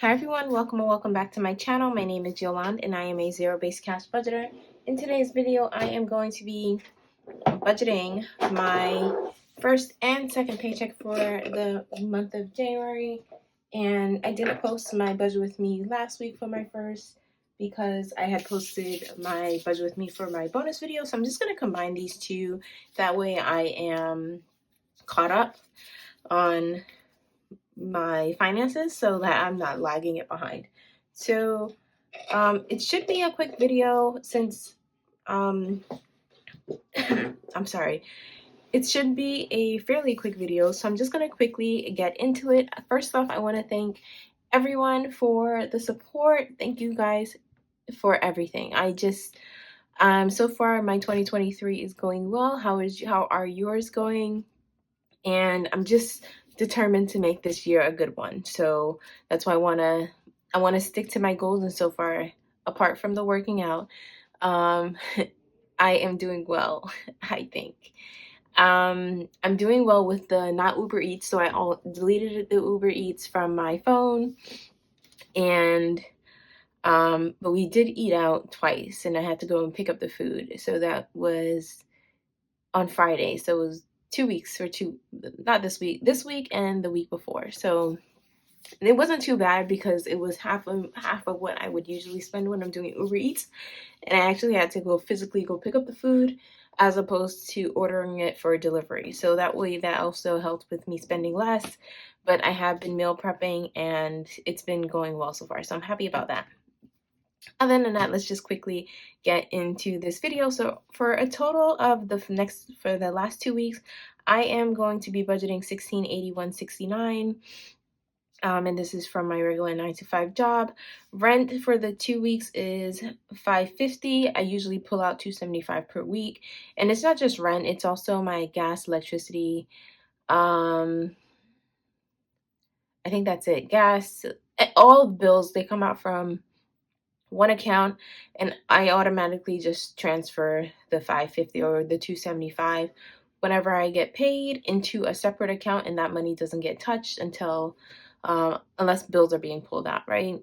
Hi everyone, welcome and welcome back to my channel. My name is Yolande and I am a zero-based cash budgeter. In today's video, I am going to be budgeting my first and second paycheck for the month of January. And I didn't post my budget with me last week for my first because I had posted my budget with me for my bonus video. So I'm just going to combine these two. That way I am caught up on my finances so that I'm not lagging it behind. So it should be a quick video since I'm sorry. It should be a fairly quick video, so I'm just going to quickly get into it. First off, I want to thank everyone for the support. Thank you guys for everything. So far my 2023 is going well. How are yours going? And I'm just determined to make this year a good one. So that's why I want to stick to my goals. And so far, apart from the working out, I am doing well, I think. I'm doing well with the not Uber Eats. So I deleted the Uber Eats from my phone. And but we did eat out twice and I had to go and pick up the food. So that was on Friday. So it was 2 weeks not this week and the week before. So it wasn't too bad because it was half of what I would usually spend when I'm doing Uber Eats. And I actually had to physically go pick up the food as opposed to ordering it for delivery. So that also helped with me spending less, but I have been meal prepping and it's been going well so far. So I'm happy about that. Other than that, let's just quickly get into this video. So for a total of for the last 2 weeks, I am going to be budgeting $1681.69. And this is from my regular 9-to-5 job. Rent for the 2 weeks is $550. I usually pull out $275 per week. And it's not just rent, it's also my gas, electricity. I think that's it. Gas, all bills, they come out from one account and I automatically just transfer the $550 or the $275 whenever I get paid into a separate account, and that money doesn't get touched until unless bills are being pulled out, right?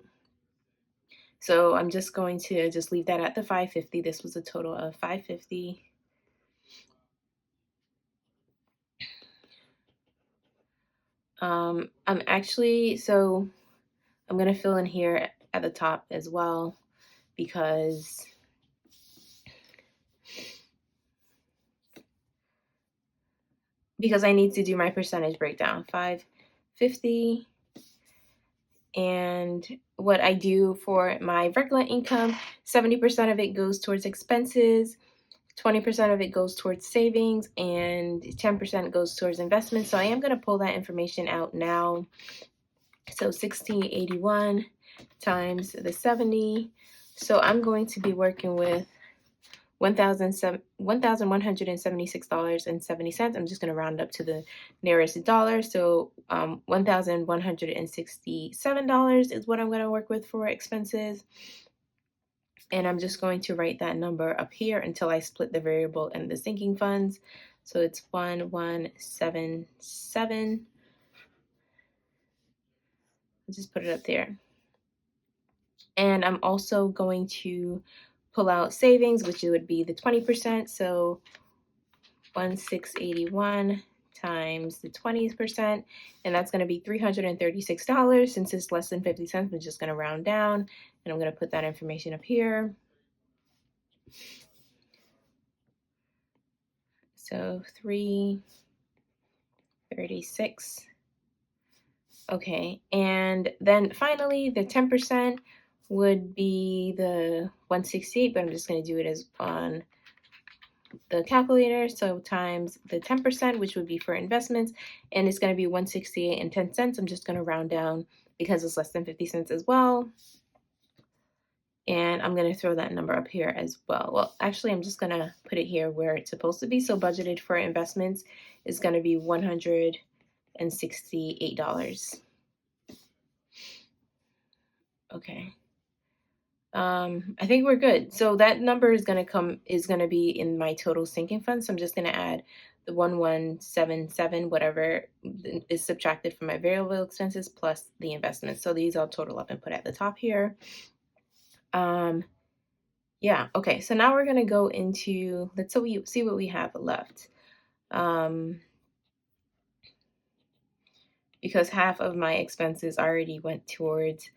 So I'm just going to leave that at the $550. This was a total of $550. I'm going to fill in here at the top as well because I need to do my percentage breakdown. $550. And what I do for my regular income, 70% of it goes towards expenses, 20% of it goes towards savings, and 10% goes towards investments. So I am going to pull that information out now. So 1681 times the 70. So I'm going to be working with $1,176.70. I'm just going to round up to the nearest dollar. So $1,167 is what I'm going to work with for expenses. And I'm just going to write that number up here until I split the variable and the sinking funds. So it's 1177. I'll just put it up there. And I'm also going to pull out savings, which would be the 20%. So 1681 times the 20%, and that's going to be $336. Since it's less than 50 cents, we're just going to round down, and I'm going to put that information up here. So 336. Okay, and then finally the 10% would be the 168, but I'm just going to do it as on the calculator. So times the 10%, which would be for investments, and it's going to be 168 and 10 cents. I'm just going to round down because it's less than 50 cents as well. And I'm going to throw that number up here as well. Well, actually, I'm just going to put it here where it's supposed to be. So budgeted for investments is going to be $168. Okay. I think we're good. So that number is going to be in my total sinking fund. So I'm just going to add the 1177, whatever is subtracted from my variable expenses plus the investments. So these all total up and put at the top here. Yeah, okay. So now we're going to go into, let's see what we have left. Because half of my expenses already went towards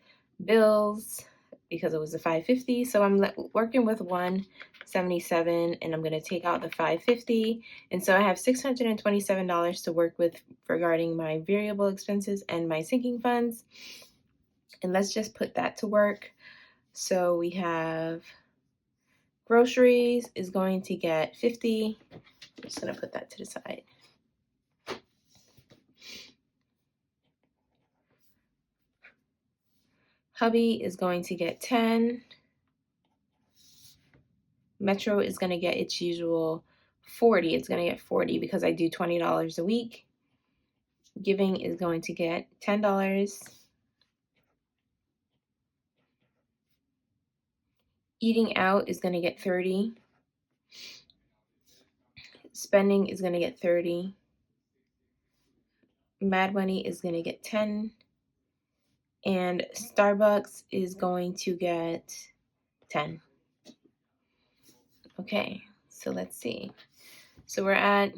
bills because it was a 550. So I'm working with 177 and I'm going to take out the 550. And so I have $627 to work with regarding my variable expenses and my sinking funds. And let's just put that to work. So we have groceries is going to get 50. I'm just going to put that to the side. Hubby is going to get 10. Metro is going to get its usual 40. It's going to get 40 because I do $20 a week. Giving is going to get $10. Eating out is going to get 30. Spending is going to get 30. Mad Money is going to get 10. And Starbucks is going to get 10. Okay, so let's see. So we're at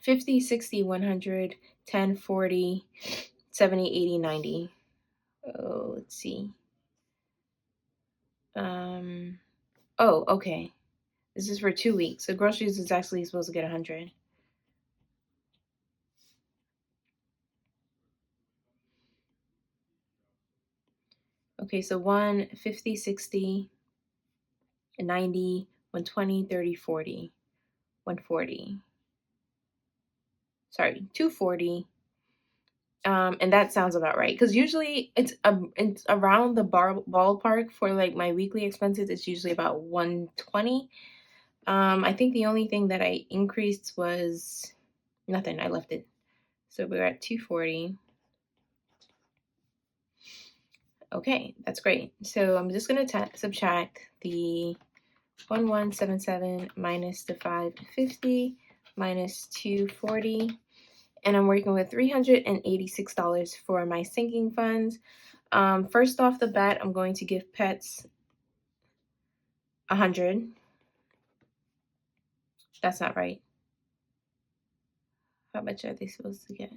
50, 60, 100, 10, 40, 70, 80, 90. Oh, let's see. Oh, okay. This is for 2 weeks. So groceries is actually supposed to get 100. Okay, so 1, 50, 60, 90, 120, 30, 40, 140. Sorry, 240. And that sounds about right. Because usually it's around the ballpark for like my weekly expenses. It's usually about 120. I think the only thing that I increased was nothing. I left it. So we're at 240. Okay, that's great. So I'm just going to subtract the 1177 minus the 550 minus 240. And I'm working with $386 for my sinking funds. First off the bat, I'm going to give pets 100. That's not right. How much are they supposed to get?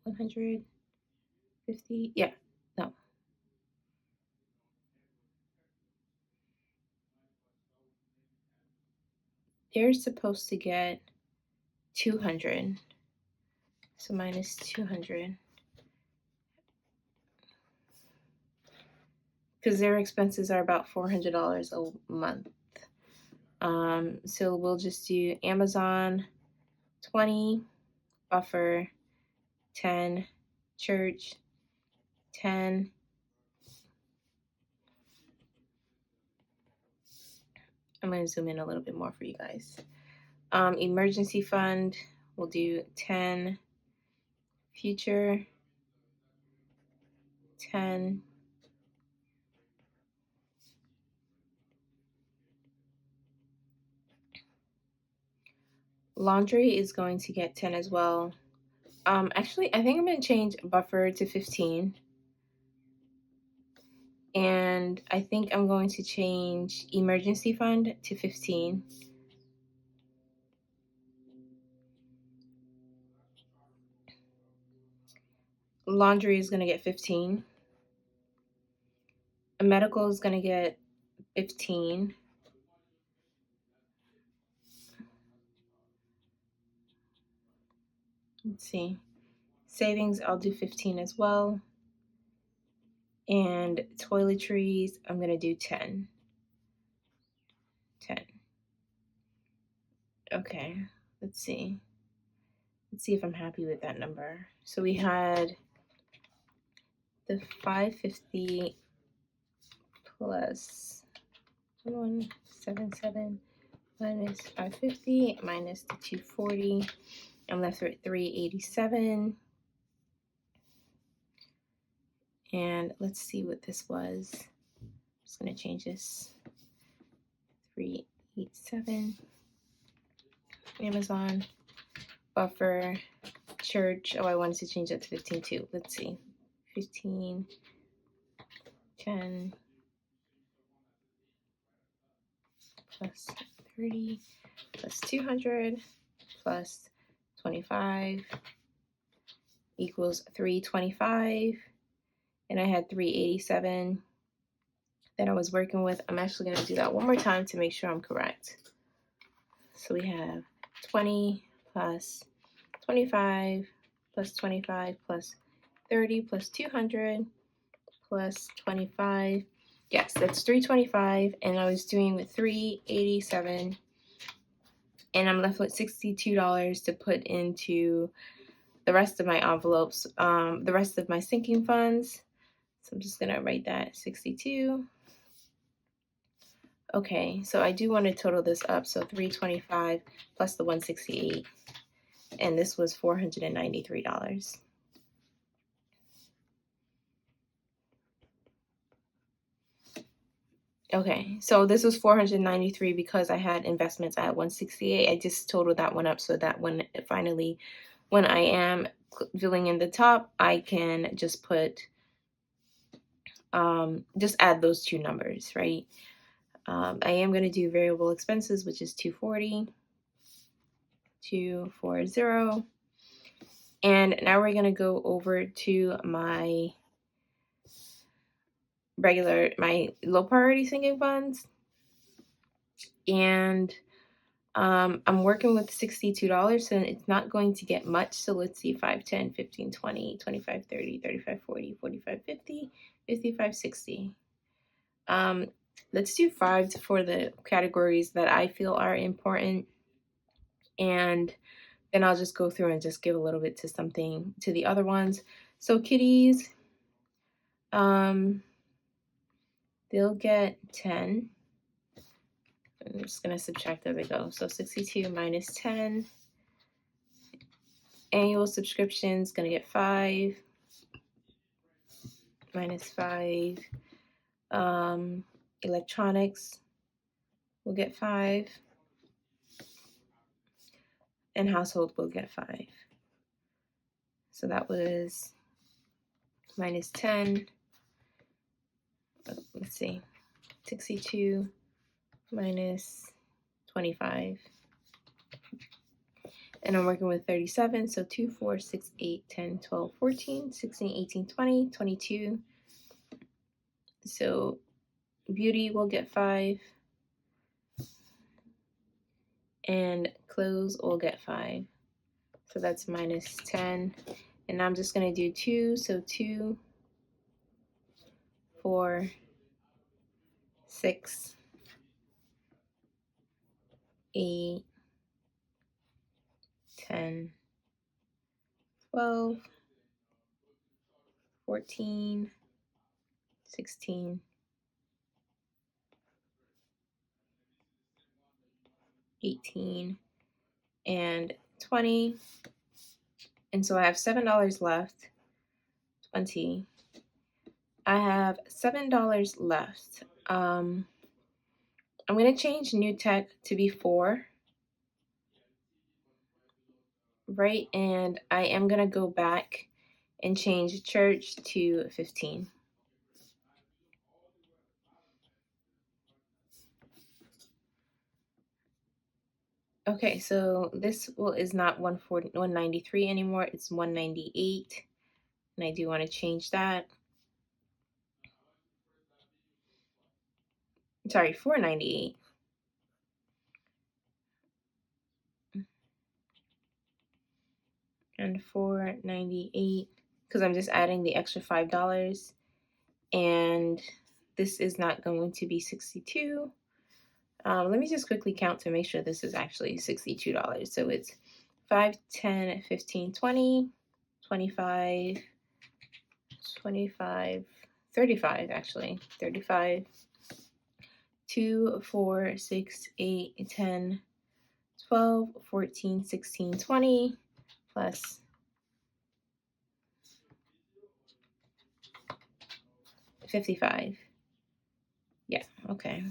150? Yeah, no. They're supposed to get 200. So minus 200. Because their expenses are about $400 a month. So we'll just do Amazon 20, buffer 10, church 10. I'm going to zoom in a little bit more for you guys. Emergency fund, we'll do 10, future 10, laundry is going to get 10 as well. Actually, I think I'm going to change buffer to 15. And I think I'm going to change emergency fund to 15. Laundry is going to get 15. Medical is going to get 15. Let's see. Savings, I'll do 15 as well. And toiletries, I'm going to do 10. 10. Okay, let's see. Let's see if I'm happy with that number. So we had the 550 plus 177 minus 550 minus the 240. I'm left with 387. And let's see what this was. just going to change this. 387. Amazon. Buffer. Church. Oh, I wanted to change that to 15 too. Let's see. 15. 10. Plus 30. Plus 200. Plus 25. Equals 325. And I had 387 that I was working with. I'm actually going to do that one more time to make sure I'm correct. So we have 20 plus 25 plus 25 plus 30 plus 200 plus 25. Yes, that's 325, and I was doing 387, and I'm left with $62 to put into the rest of my envelopes, the rest of my sinking funds. So I'm just gonna write that 62. Okay, so I do want to total this up. So 325 plus the 168, and this was $493. Okay, so this was 493 because I had investments at 168. I just totaled that one up so that when I am filling in the top, I can just put just add those two numbers, right? I am going to do variable expenses, which is 240. And now we're going to go over to my low priority sinking funds. And I'm working with $62, and it's not going to get much. So let's see, 5, 10, 15, 20, 25, 30, 35, 40, 45, 50, 55, 60. Let's do 5 for the categories that I feel are important. And then I'll just go through and just give a little bit to the other ones. So kitties, they'll get 10. I'm just going to subtract as I go. So 62 minus 10. Annual subscriptions going to get 5. Minus 5. Electronics will get 5. And household will get 5. So that was minus 10. Let's see. 62 minus 25. And I'm working with 37. So 2, 4, 6, 8, 10, 12, 14, 16, 18, 20, 22. So beauty will get 5. And clothes will get 5. So that's minus 10. And I'm just going to do 2. So 2, 4, 6, 8, 10, 12, 14, 16, 18, and 20. And so I have $7 left. 20. I have $7 left. I'm going to change new tech to be 4. Right? And I am going to go back and change church to 15. Okay, so this is not 193 anymore. It's 198. And I do want to change that. Sorry, 498. And 498 because I'm just adding the extra $5. And this is not going to be 62. Let me just quickly count to make sure this is actually $62. So it's 5, 10, 15, 20, 25, 25, 35 actually. 35, 2, 4, 6, 8, 10, 12, 14, 16, 20, plus 55. Okay.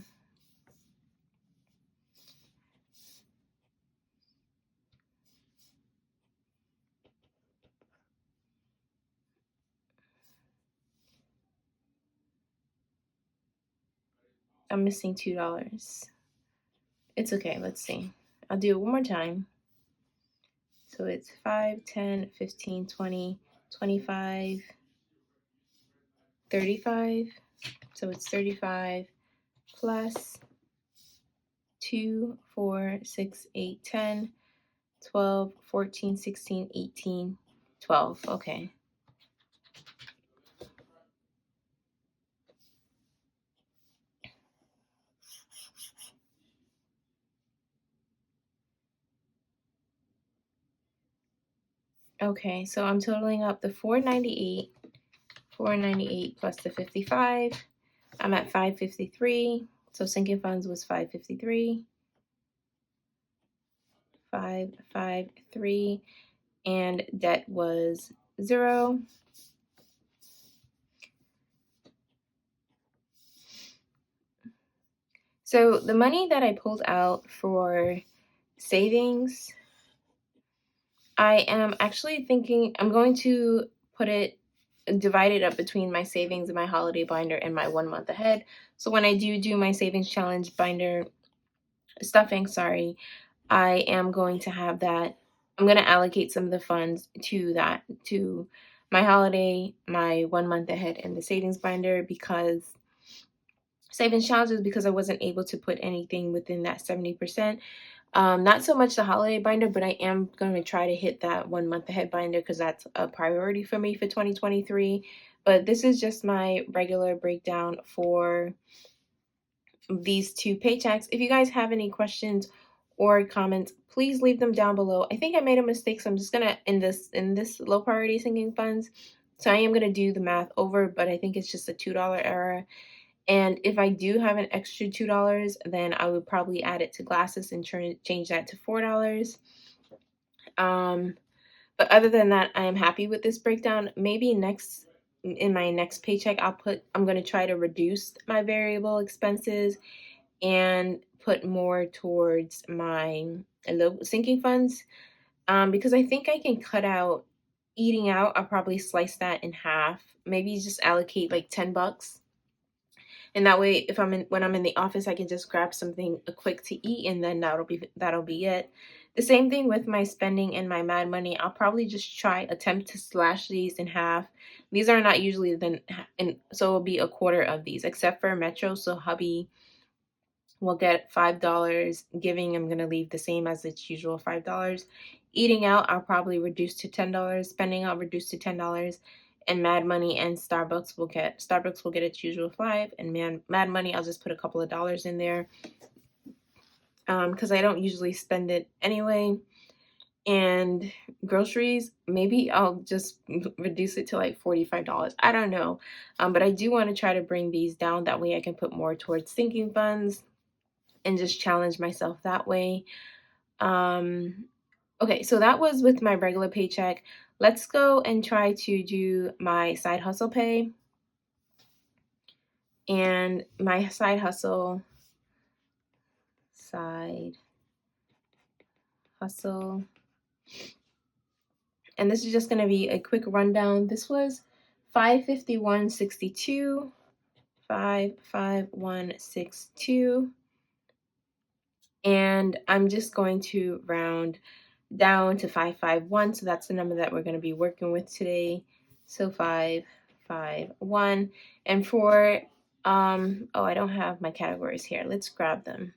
I'm missing $2. It's okay. Let's see. I'll do it one more time. So it's 5, 10, 15, 20, 25, 35. So it's 35 plus 2, 4, 6, 8, 10, 12, 14, 16, 18, 12. Okay. Okay, so I'm totaling up the 498 plus the 55. I'm at 553. So sinking funds was 553. 553, and debt was 0. So the money that I pulled out for savings, I am actually thinking I'm going to divide it up between my savings and my holiday binder and my 1 month ahead. So when I do my savings challenge binder stuffing, sorry, I am going to have that. I'm going to allocate some of the funds to my holiday, my 1 month ahead, and the savings binder, because savings challenges, because I wasn't able to put anything within that 70%. Not so much the holiday binder, but I am going to try to hit that 1 month ahead binder because that's a priority for me for 2023. But this is just my regular breakdown for these two paychecks. If you guys have any questions or comments, please leave them down below. I think I made a mistake, so I'm just gonna in this low priority sinking funds. So I am gonna do the math over, but I think it's just a $2 error. And if I do have an extra $2, then I would probably add it to glasses and change that to $4. But other than that, I am happy with this breakdown. Maybe in my next paycheck, I'm going to try to reduce my variable expenses and put more towards my low sinking funds, because I think I can cut out eating out. I'll probably slice that in half. Maybe just allocate like $10, and that way, if when I'm in the office, I can just grab something quick to eat, and then that'll be it. The same thing with my spending and my Mad Money. I'll probably just attempt to slash these in half. These are not usually and so it'll be a quarter of these, except for Metro. So hubby will get $5. Giving, I'm gonna leave the same as its usual $5. Eating out, I'll probably reduce to $10. Spending, I'll reduce to $10. And Mad Money and Starbucks will get its usual 5, and Mad Money, I'll just put a couple of dollars in there, because I don't usually spend it anyway. And groceries, maybe I'll just reduce it to like $45. I don't know, but I do want to try to bring these down. That way I can put more towards sinking funds and just challenge myself that way. Okay, so that was with my regular paycheck. Let's go and try to do my side hustle pay. And my side hustle, and this is just going to be a quick rundown. This was 551.62, 551.62, and I'm just going to round down to 551. So that's the number that we're going to be working with today. So 551. And for oh, I don't have my categories here. Let's grab them.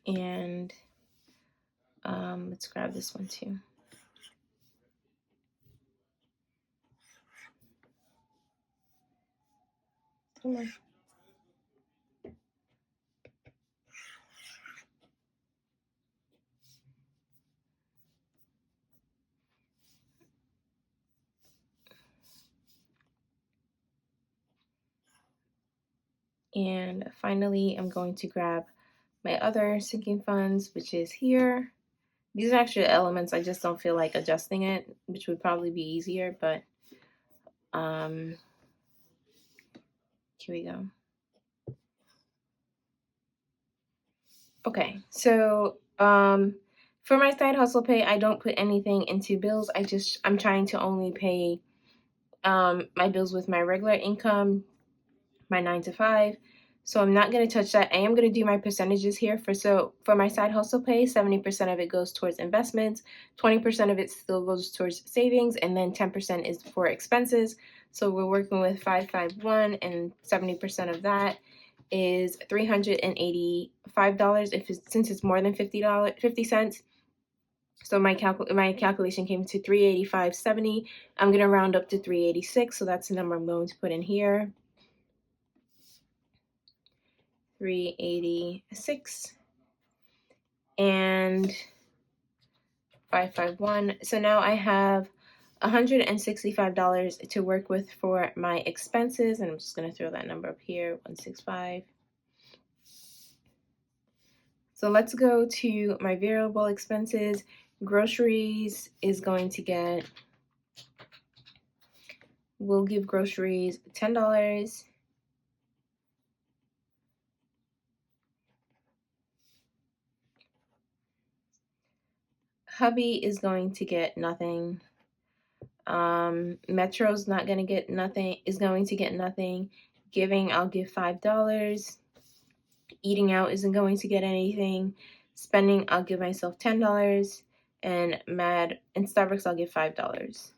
And let's grab this one too. Come on. And finally, I'm going to grab my other sinking funds, which is here. These are actually elements. I just don't feel like adjusting it, which would probably be easier, but here we go. Okay, so for my side hustle pay, I don't put anything into bills. I'm trying to only pay my bills with my regular income, my 9 to 5. So I'm not going to touch that. I am going to do my percentages here. For my side hustle pay, 70% of it goes towards investments, 20% of it still goes towards savings, and then 10% is for expenses. So we're working with 551, and 70% of that is $385 since it's more than $50. So my calculation came to 385.70. I'm going to round up to 386, so that's the number I'm going to put in here. 386 and 551. So now I have $165 to work with for my expenses, and I'm just going to throw that number up here, 165. So let's go to my variable expenses. Groceries is going to get, we'll give groceries $10. Hubby is going to get nothing. Metro's not going to get nothing, is going to get nothing. Giving, I'll give $5. Eating out isn't going to get anything. Spending, I'll give myself $10. And Starbucks, I'll give $5.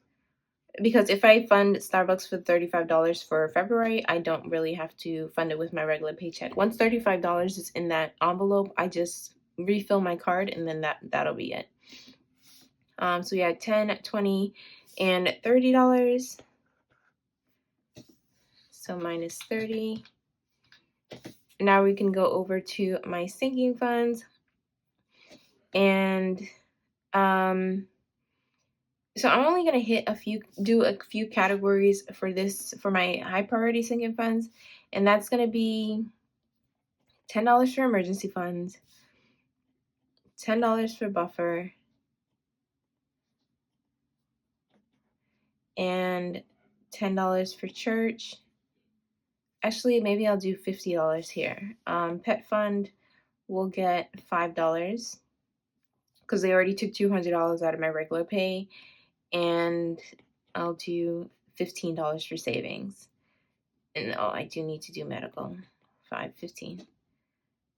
Because if I fund Starbucks for $35 for February, I don't really have to fund it with my regular paycheck. Once $35 is in that envelope, I just refill my card, and then that'll be it. So we had $10, $20, and $30. So minus 30. Now we can go over to my sinking funds. And so I'm only going to do a few categories for my high priority sinking funds. And that's going to be $10 for emergency funds, $10 for buffer, and $10 for church. Actually, maybe I'll do $50 here. Pet fund will get $5 because they already took $200 out of my regular pay, and I'll do $15 for savings. And I do need to do medical. 15.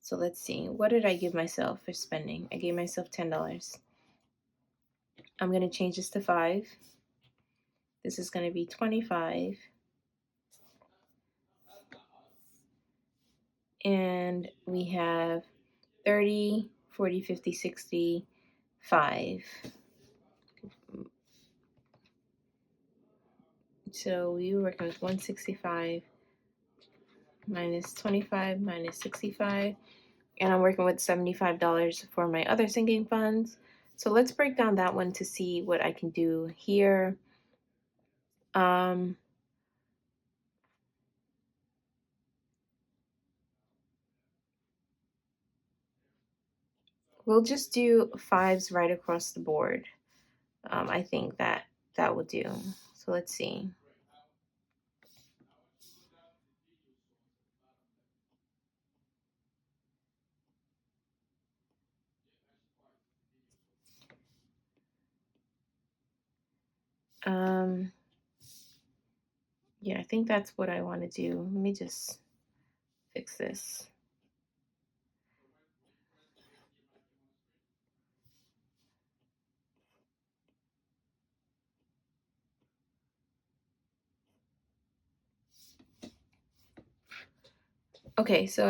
So let's see. What did I give myself for spending? I gave myself $10. I'm going to change this to 5. This is going to be 25. And we have 30, 40, 50, 60, 5. So we were working with 165 minus 25 minus 65. And I'm working with $75 for my other sinking funds. So let's break down that one to see what I can do here. We'll just do 5s right across the board. I think that will do. So let's see. Yeah, I think that's what I want to do. Let me just fix this. Okay, so